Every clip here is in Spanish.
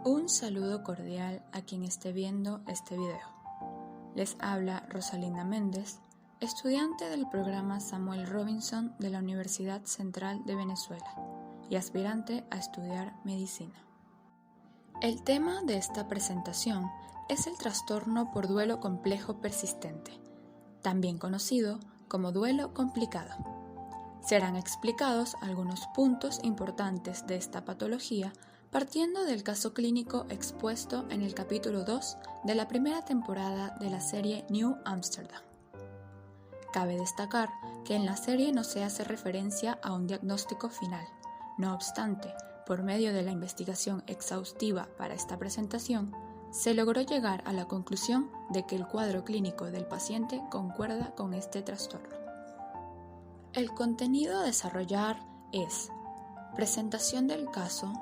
Un saludo cordial a quien esté viendo este video. Les habla Rosalinda Méndez, estudiante del programa Samuel Robinson de la Universidad Central de Venezuela y aspirante a estudiar medicina. El tema de esta presentación es el trastorno por duelo complejo persistente, también conocido como duelo complicado. Serán explicados algunos puntos importantes de esta patología partiendo del caso clínico expuesto en el capítulo 2 de la primera temporada de la serie New Amsterdam. Cabe destacar que en la serie no se hace referencia a un diagnóstico final. No obstante, por medio de la investigación exhaustiva para esta presentación, se logró llegar a la conclusión de que el cuadro clínico del paciente concuerda con este trastorno. El contenido a desarrollar es presentación del caso,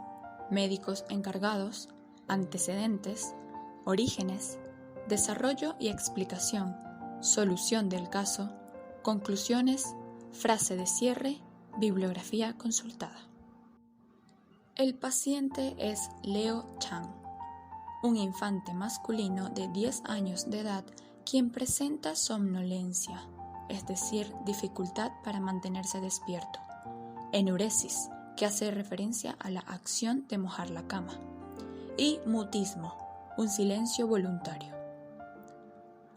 médicos encargados, antecedentes, orígenes, desarrollo y explicación, solución del caso, conclusiones, frase de cierre, bibliografía consultada. El paciente es Leo Chang, un infante masculino de 10 años de edad quien presenta somnolencia, es decir, dificultad para mantenerse despierto, enuresis, que hace referencia a la acción de mojar la cama, y mutismo, un silencio voluntario.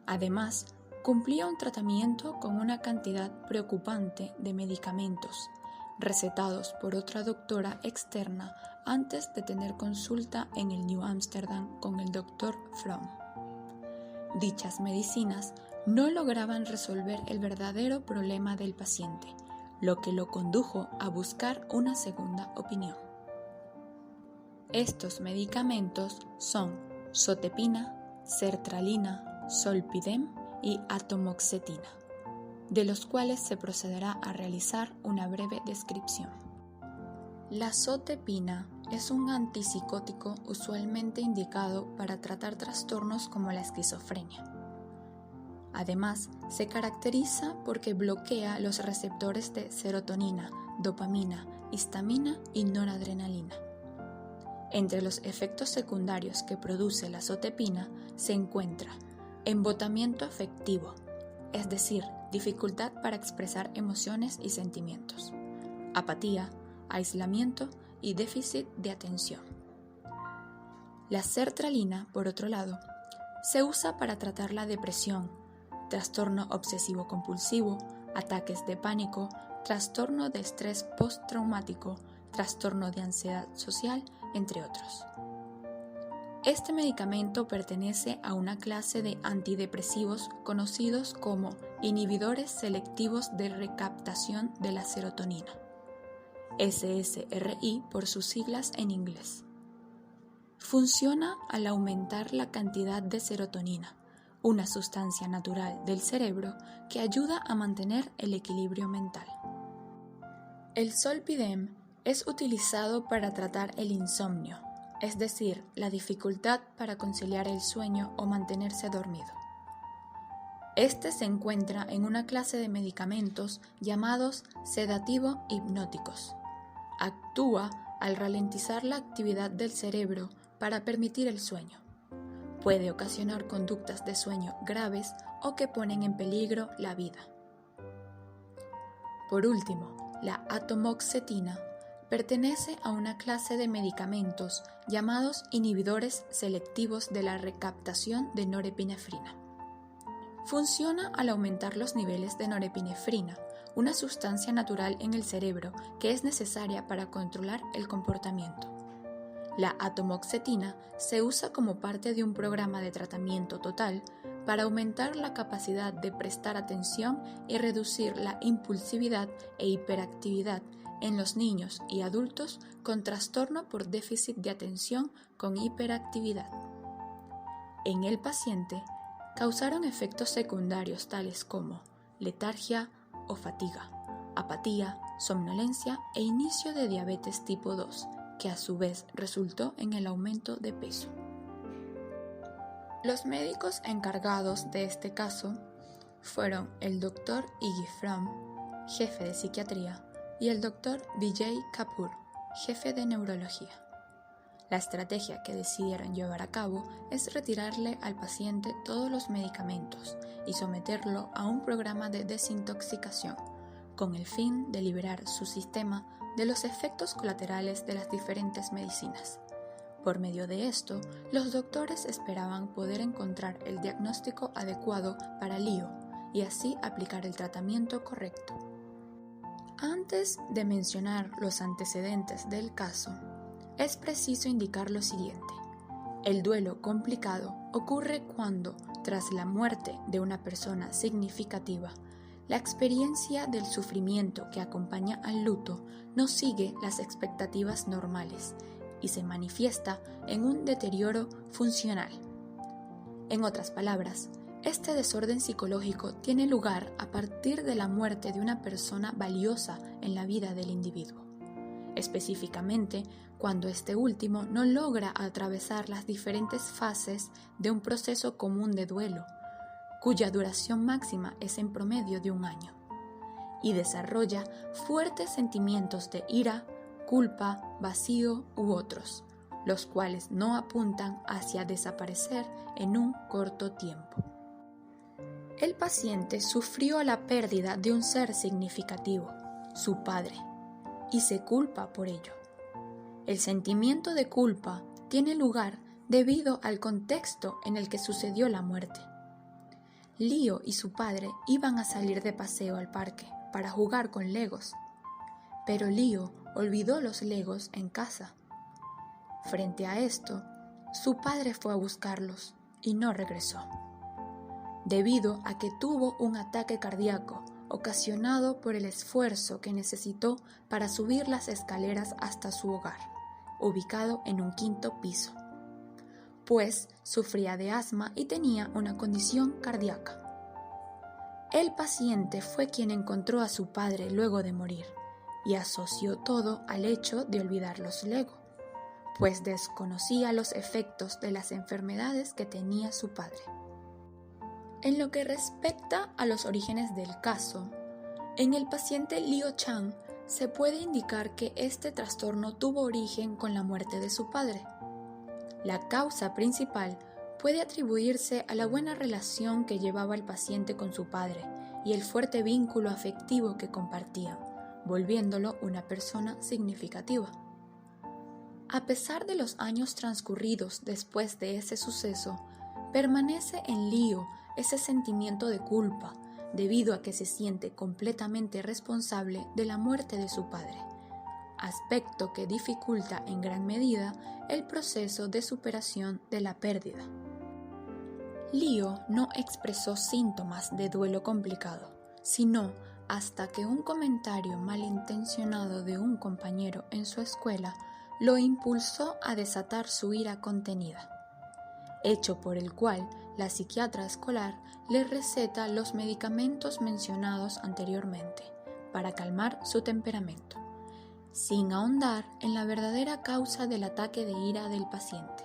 Además, cumplía un tratamiento con una cantidad preocupante de medicamentos, recetados por otra doctora externa antes de tener consulta en el New Amsterdam con el Dr. Fromm. Dichas medicinas no lograban resolver el verdadero problema del paciente, lo que lo condujo a buscar una segunda opinión. Estos medicamentos son zotepina, sertralina, zolpidem y atomoxetina, de los cuales se procederá a realizar una breve descripción. La zotepina es un antipsicótico usualmente indicado para tratar trastornos como la esquizofrenia. Además, se caracteriza porque bloquea los receptores de serotonina, dopamina, histamina y noradrenalina. Entre los efectos secundarios que produce la zotepina se encuentra embotamiento afectivo, es decir, dificultad para expresar emociones y sentimientos, apatía, aislamiento y déficit de atención. La sertralina, por otro lado, se usa para tratar la depresión, trastorno obsesivo-compulsivo, ataques de pánico, trastorno de estrés postraumático, trastorno de ansiedad social, entre otros. Este medicamento pertenece a una clase de antidepresivos conocidos como inhibidores selectivos de recaptación de la serotonina, SSRI por sus siglas en inglés. Funciona al aumentar la cantidad de serotonina, una sustancia natural del cerebro que ayuda a mantener el equilibrio mental. El zolpidem es utilizado para tratar el insomnio, es decir, la dificultad para conciliar el sueño o mantenerse dormido. Este se encuentra en una clase de medicamentos llamados sedativo-hipnóticos. Actúa al ralentizar la actividad del cerebro para permitir el sueño. Puede ocasionar conductas de sueño graves o que ponen en peligro la vida. Por último, la atomoxetina pertenece a una clase de medicamentos llamados inhibidores selectivos de la recaptación de norepinefrina. Funciona al aumentar los niveles de norepinefrina, una sustancia natural en el cerebro que es necesaria para controlar el comportamiento. La atomoxetina se usa como parte de un programa de tratamiento total para aumentar la capacidad de prestar atención y reducir la impulsividad e hiperactividad en los niños y adultos con trastorno por déficit de atención con hiperactividad. En el paciente, causaron efectos secundarios tales como letargia o fatiga, apatía, somnolencia e inicio de diabetes tipo 2, que a su vez resultó en el aumento de peso. Los médicos encargados de este caso fueron el Dr. Iggy Fromm, jefe de psiquiatría, y el Dr. Vijay Kapoor, jefe de neurología. La estrategia que decidieron llevar a cabo es retirarle al paciente todos los medicamentos y someterlo a un programa de desintoxicación, con el fin de liberar su sistema de los efectos colaterales de las diferentes medicinas. Por medio de esto, los doctores esperaban poder encontrar el diagnóstico adecuado para Leo y así aplicar el tratamiento correcto. Antes de mencionar los antecedentes del caso, es preciso indicar lo siguiente. El duelo complicado ocurre cuando, tras la muerte de una persona significativa, la experiencia del sufrimiento que acompaña al luto no sigue las expectativas normales y se manifiesta en un deterioro funcional. En otras palabras, este desorden psicológico tiene lugar a partir de la muerte de una persona valiosa en la vida del individuo, específicamente cuando este último no logra atravesar las diferentes fases de un proceso común de duelo, cuya duración máxima es en promedio de 1 año, y desarrolla fuertes sentimientos de ira, culpa, vacío u otros, los cuales no apuntan hacia desaparecer en un corto tiempo. El paciente sufrió la pérdida de un ser significativo, su padre, y se culpa por ello. El sentimiento de culpa tiene lugar debido al contexto en el que sucedió la muerte. Leo y su padre iban a salir de paseo al parque para jugar con Legos, pero Leo olvidó los Legos en casa. Frente a esto, su padre fue a buscarlos y no regresó, debido a que tuvo un ataque cardíaco ocasionado por el esfuerzo que necesitó para subir las escaleras hasta su hogar, ubicado en un 5º piso, pues sufría de asma y tenía una condición cardíaca. El paciente fue quien encontró a su padre luego de morir y asoció todo al hecho de olvidar los Lego, pues desconocía los efectos de las enfermedades que tenía su padre. En lo que respecta a los orígenes del caso, en el paciente Leo Chang se puede indicar que este trastorno tuvo origen con la muerte de su padre. La causa principal puede atribuirse a la buena relación que llevaba el paciente con su padre y el fuerte vínculo afectivo que compartían, volviéndolo una persona significativa. A pesar de los años transcurridos después de ese suceso, permanece en Leo ese sentimiento de culpa, debido a que se siente completamente responsable de la muerte de su padre, aspecto que dificulta en gran medida el proceso de superación de la pérdida. Leo no expresó síntomas de duelo complicado, sino hasta que un comentario malintencionado de un compañero en su escuela lo impulsó a desatar su ira contenida, hecho por el cual la psiquiatra escolar le receta los medicamentos mencionados anteriormente para calmar su temperamento, sin ahondar en la verdadera causa del ataque de ira del paciente.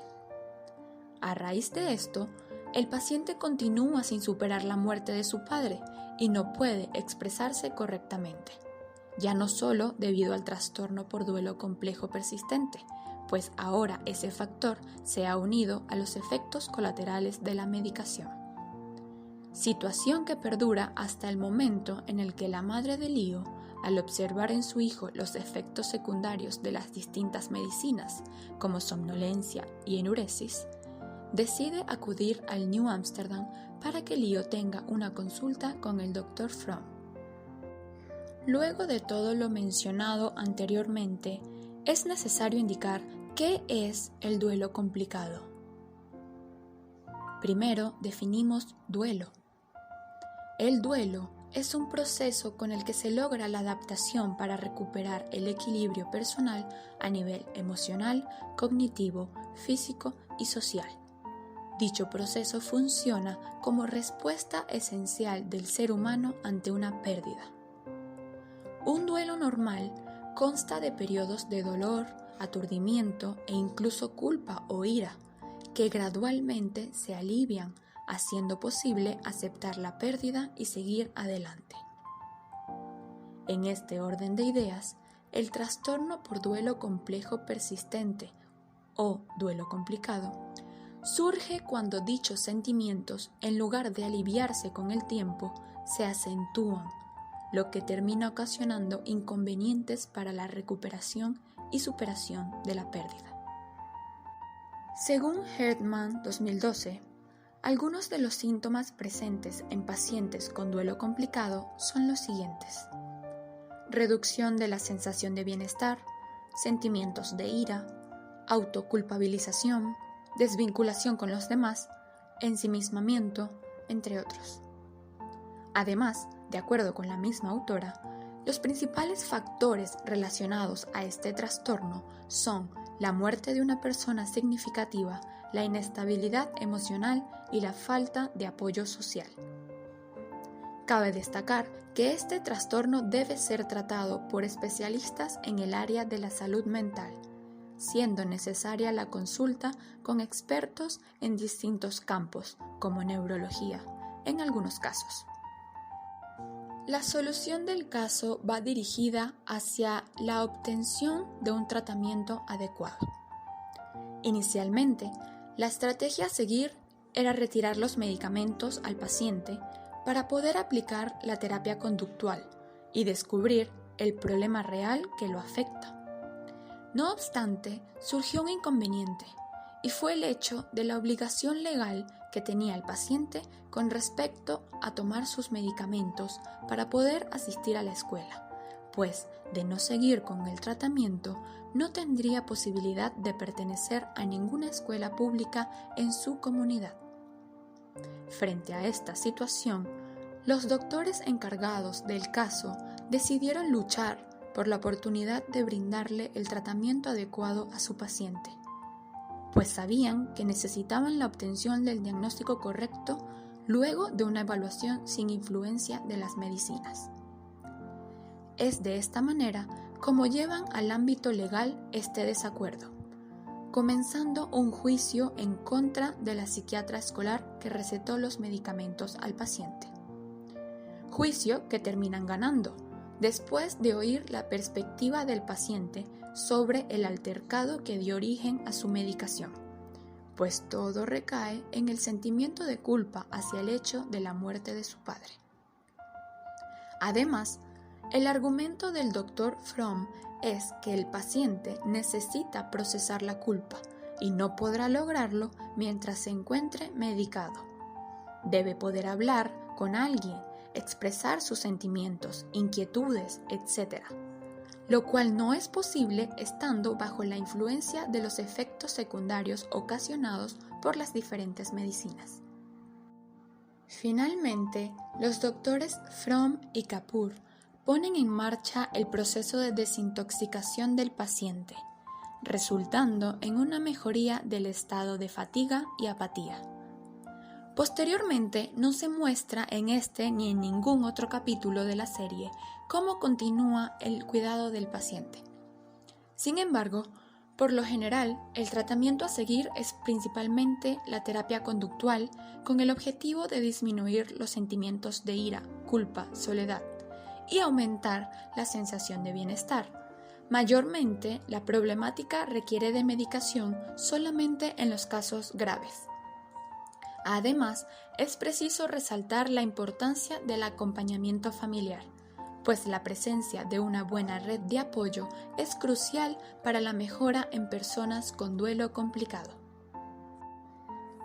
A raíz de esto, el paciente continúa sin superar la muerte de su padre y no puede expresarse correctamente, ya no solo debido al trastorno por duelo complejo persistente, pues ahora ese factor se ha unido a los efectos colaterales de la medicación. Situación que perdura hasta el momento en el que la madre de Leo, al observar en su hijo los efectos secundarios de las distintas medicinas, como somnolencia y enuresis, decide acudir al New Amsterdam para que Leo tenga una consulta con el Dr. Fromm. Luego de todo lo mencionado anteriormente, es necesario indicar ¿qué es el duelo complicado? Primero definimos duelo. El duelo es un proceso con el que se logra la adaptación para recuperar el equilibrio personal a nivel emocional, cognitivo, físico y social. Dicho proceso funciona como respuesta esencial del ser humano ante una pérdida. Un duelo normal consta de periodos de dolor, aturdimiento e incluso culpa o ira, que gradualmente se alivian, haciendo posible aceptar la pérdida y seguir adelante. En este orden de ideas, el trastorno por duelo complejo persistente o duelo complicado, surge cuando dichos sentimientos, en lugar de aliviarse con el tiempo, se acentúan, lo que termina ocasionando inconvenientes para la recuperación y superación de la pérdida. Según Herdman 2012, algunos de los síntomas presentes en pacientes con duelo complicado son los siguientes: reducción de la sensación de bienestar, sentimientos de ira, autoculpabilización, desvinculación con los demás, ensimismamiento, entre otros. Además, de acuerdo con la misma autora, los principales factores relacionados a este trastorno son la muerte de una persona significativa, la inestabilidad emocional y la falta de apoyo social. Cabe destacar que este trastorno debe ser tratado por especialistas en el área de la salud mental, siendo necesaria la consulta con expertos en distintos campos, como neurología, en algunos casos. La solución del caso va dirigida hacia la obtención de un tratamiento adecuado. Inicialmente, la estrategia a seguir era retirar los medicamentos al paciente para poder aplicar la terapia conductual y descubrir el problema real que lo afecta. No obstante, surgió un inconveniente, y fue el hecho de la obligación legal que tenía el paciente con respecto a tomar sus medicamentos para poder asistir a la escuela, pues de no seguir con el tratamiento no tendría posibilidad de pertenecer a ninguna escuela pública en su comunidad. Frente a esta situación, los doctores encargados del caso decidieron luchar por la oportunidad de brindarle el tratamiento adecuado a su paciente, pues sabían que necesitaban la obtención del diagnóstico correcto luego de una evaluación sin influencia de las medicinas. Es de esta manera como llevan al ámbito legal este desacuerdo, comenzando un juicio en contra de la psiquiatra escolar que recetó los medicamentos al paciente. Juicio que terminan ganando, después de oír la perspectiva del paciente sobre el altercado que dio origen a su medicación, pues todo recae en el sentimiento de culpa hacia el hecho de la muerte de su padre. Además, el argumento del Dr. Fromm es que el paciente necesita procesar la culpa y no podrá lograrlo mientras se encuentre medicado. Debe poder hablar con alguien, expresar sus sentimientos, inquietudes, etc., lo cual no es posible estando bajo la influencia de los efectos secundarios ocasionados por las diferentes medicinas. Finalmente, los doctores Fromm y Kapoor ponen en marcha el proceso de desintoxicación del paciente, resultando en una mejoría del estado de fatiga y apatía. Posteriormente, no se muestra en este ni en ningún otro capítulo de la serie cómo continúa el cuidado del paciente. Sin embargo, por lo general, el tratamiento a seguir es principalmente la terapia conductual con el objetivo de disminuir los sentimientos de ira, culpa, soledad y aumentar la sensación de bienestar. Mayormente, la problemática requiere de medicación solamente en los casos graves. Además, es preciso resaltar la importancia del acompañamiento familiar, pues la presencia de una buena red de apoyo es crucial para la mejora en personas con duelo complicado.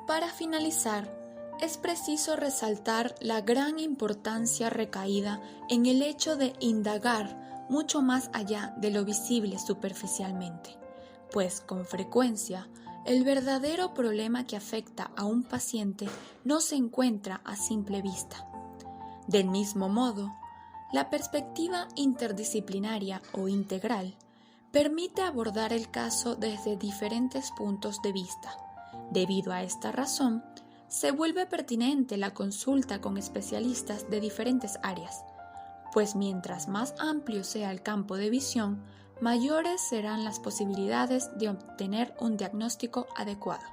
Para finalizar, es preciso resaltar la gran importancia recaída en el hecho de indagar mucho más allá de lo visible superficialmente, pues con frecuencia el verdadero problema que afecta a un paciente no se encuentra a simple vista. Del mismo modo, la perspectiva interdisciplinaria o integral permite abordar el caso desde diferentes puntos de vista. Debido a esta razón, se vuelve pertinente la consulta con especialistas de diferentes áreas, pues mientras más amplio sea el campo de visión, mayores serán las posibilidades de obtener un diagnóstico adecuado.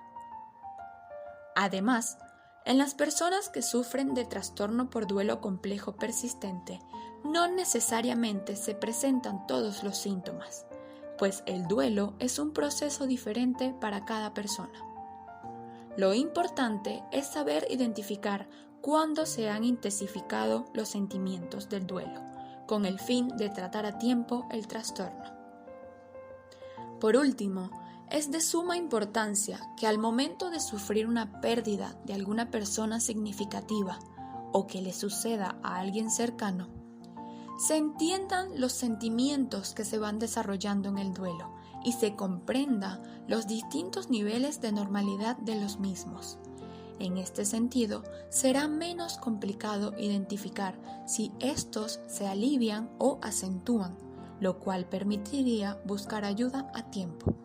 Además, en las personas que sufren de trastorno por duelo complejo persistente, no necesariamente se presentan todos los síntomas, pues el duelo es un proceso diferente para cada persona. Lo importante es saber identificar cuándo se han intensificado los sentimientos del duelo, con el fin de tratar a tiempo el trastorno. Por último, es de suma importancia que al momento de sufrir una pérdida de alguna persona significativa o que le suceda a alguien cercano, se entiendan los sentimientos que se van desarrollando en el duelo y se comprenda los distintos niveles de normalidad de los mismos. En este sentido, será menos complicado identificar si estos se alivian o acentúan, lo cual permitiría buscar ayuda a tiempo.